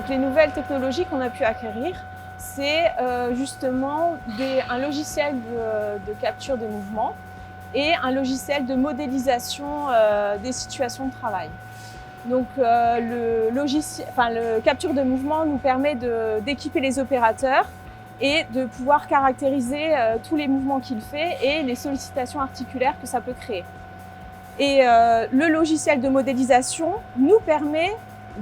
Donc les nouvelles technologies qu'on a pu acquérir, c'est justement un logiciel de capture des mouvements et un logiciel de modélisation des situations de travail. Donc le capture de mouvement nous permet d'équiper les opérateurs et de pouvoir caractériser tous les mouvements qu'il fait et les sollicitations articulaires que ça peut créer. Et le logiciel de modélisation nous permet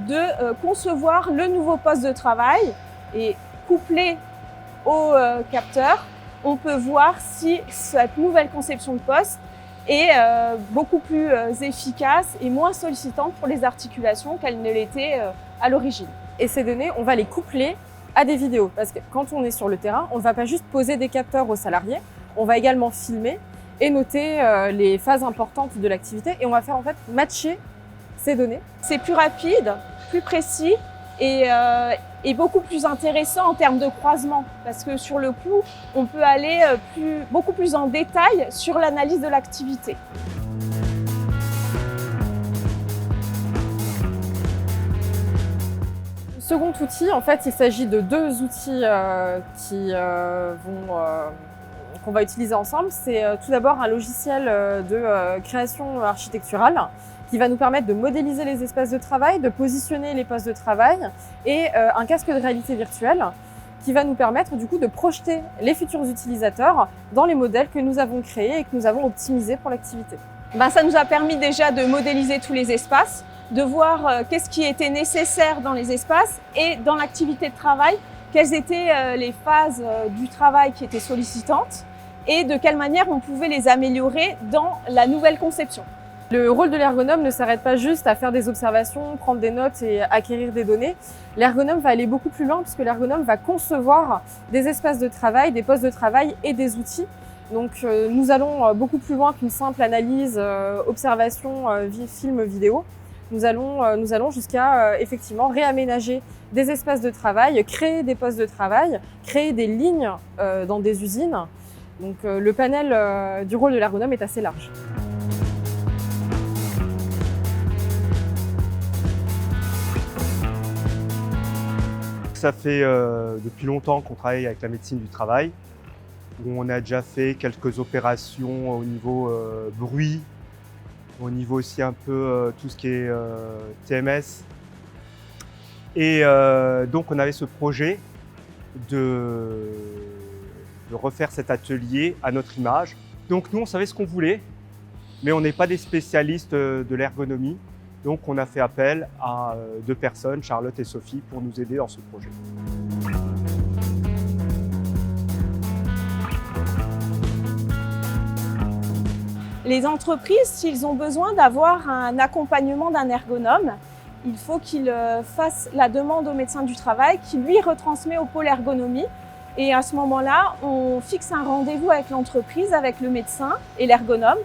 de concevoir le nouveau poste de travail et couplé au capteur, on peut voir si cette nouvelle conception de poste est beaucoup plus efficace et moins sollicitante pour les articulations qu'elle ne l'était à l'origine. Et ces données, on va les coupler à des vidéos. Parce que quand on est sur le terrain, on ne va pas juste poser des capteurs aux salariés, on va également filmer et noter les phases importantes de l'activité et on va faire en fait matcher ces données. C'est plus rapide, plus précis et beaucoup plus intéressant en termes de croisement parce que sur le coup, on peut aller beaucoup plus en détail sur l'analyse de l'activité. Second outil, en fait, il s'agit de deux outils qu'on va utiliser ensemble. C'est tout d'abord un logiciel de création architecturale qui va nous permettre de modéliser les espaces de travail, de positionner les postes de travail et un casque de réalité virtuelle qui va nous permettre du coup de projeter les futurs utilisateurs dans les modèles que nous avons créés et que nous avons optimisés pour l'activité. Ça nous a permis déjà de modéliser tous les espaces, de voir qu'est-ce qui était nécessaire dans les espaces et dans l'activité de travail, quelles étaient les phases du travail qui étaient sollicitantes et de quelle manière on pouvait les améliorer dans la nouvelle conception. Le rôle de l'ergonome ne s'arrête pas juste à faire des observations, prendre des notes et acquérir des données. L'ergonome va aller beaucoup plus loin puisque l'ergonome va concevoir des espaces de travail, des postes de travail et des outils. Donc nous allons beaucoup plus loin qu'une simple analyse, observation, film, vidéo. Nous allons jusqu'à effectivement réaménager des espaces de travail, créer des postes de travail, créer des lignes dans des usines. Donc le panel du rôle de l'ergonome est assez large. Ça fait depuis longtemps qu'on travaille avec la médecine du travail, où on a déjà fait quelques opérations au niveau bruit, au niveau aussi un peu tout ce qui est TMS. Et donc on avait ce projet de refaire cet atelier à notre image. Donc nous on savait ce qu'on voulait, mais on n'est pas des spécialistes de l'ergonomie. Donc on a fait appel à deux personnes, Charlotte et Sophie, pour nous aider dans ce projet. Les entreprises, s'ils ont besoin d'avoir un accompagnement d'un ergonome, il faut qu'ils fassent la demande au médecin du travail qui lui retransmet au pôle ergonomie. Et à ce moment-là, on fixe un rendez-vous avec l'entreprise, avec le médecin et l'ergonome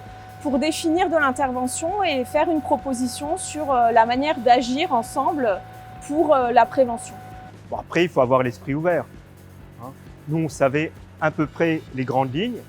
pour définir de l'intervention et faire une proposition sur la manière d'agir ensemble pour la prévention. Bon, après, il faut avoir l'esprit ouvert. Nous, on savait à peu près les grandes lignes.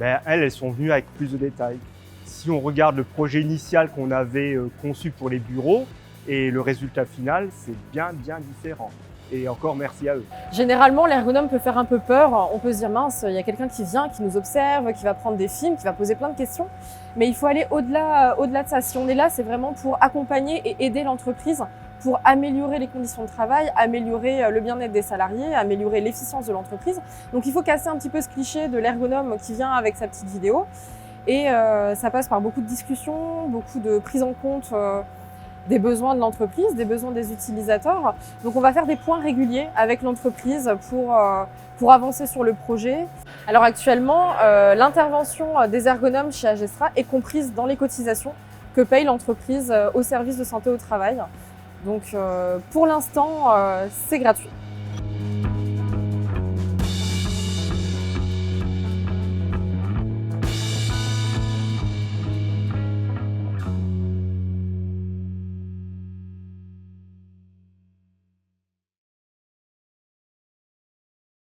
Elles sont venues avec plus de détails. Si on regarde le projet initial qu'on avait conçu pour les bureaux et le résultat final, c'est bien différent. Et encore merci à eux. Généralement, l'ergonome peut faire un peu peur. On peut se dire mince, il y a quelqu'un qui vient, qui nous observe, qui va prendre des films, qui va poser plein de questions. Mais il faut aller au-delà de ça. Si on est là, c'est vraiment pour accompagner et aider l'entreprise pour améliorer les conditions de travail, améliorer le bien-être des salariés, améliorer l'efficience de l'entreprise. Donc il faut casser un petit peu ce cliché de l'ergonome qui vient avec sa petite vidéo. Et ça passe par beaucoup de discussions, beaucoup de prise en compte des besoins de l'entreprise, des besoins des utilisateurs. Donc on va faire des points réguliers avec l'entreprise pour avancer sur le projet. Alors actuellement, l'intervention des ergonomes chez Agestra est comprise dans les cotisations que paye l'entreprise au service de santé au travail. Donc pour l'instant, c'est gratuit.